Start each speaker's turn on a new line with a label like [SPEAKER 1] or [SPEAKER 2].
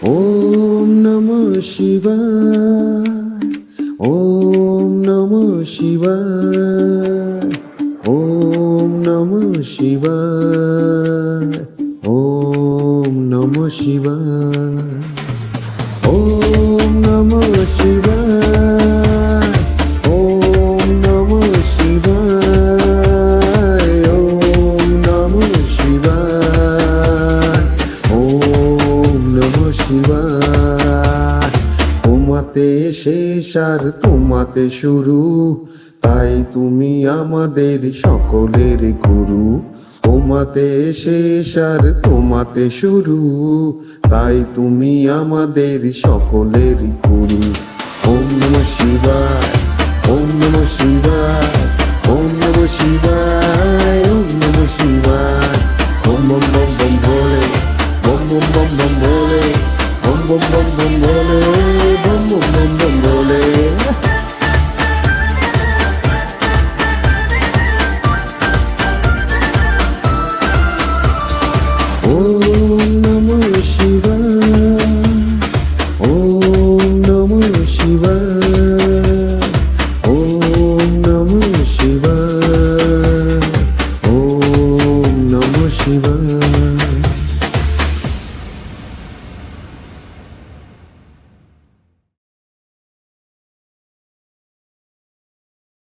[SPEAKER 1] ওম নমঃ শিবায়, ওম নমঃ শিবায়, ওম নমঃ শিবায়, ওম নমঃ শিবায়, ওম নমঃ শিবায়, ওম নমঃ শিবায়, ওম নমঃ শিবায়, ওম নমঃ শিবায়। তোমাতে শেষ আর তোমাতে শুরু, তাই তুমি আমাদের সকলের গুরু। তোমাতে শেষ আর তোমাতে শুরু, তাই তুমি আমাদের সকলের গুরু। ওম নমঃ শিবায়, ওম নমঃ শিবায়, ওম নমঃ শিবায়, ওম নমঃ শিবায়। ওম বম বম বম ভোলে, বম বম বম বম ভোলে, বম বম বম বম ভোলে, বম বম বম বম ভোলে। ওম নমঃ শিবায়, ওম নমঃ শিবায়, ওম নমঃ শিবায়, ওম নমঃ শিবায়।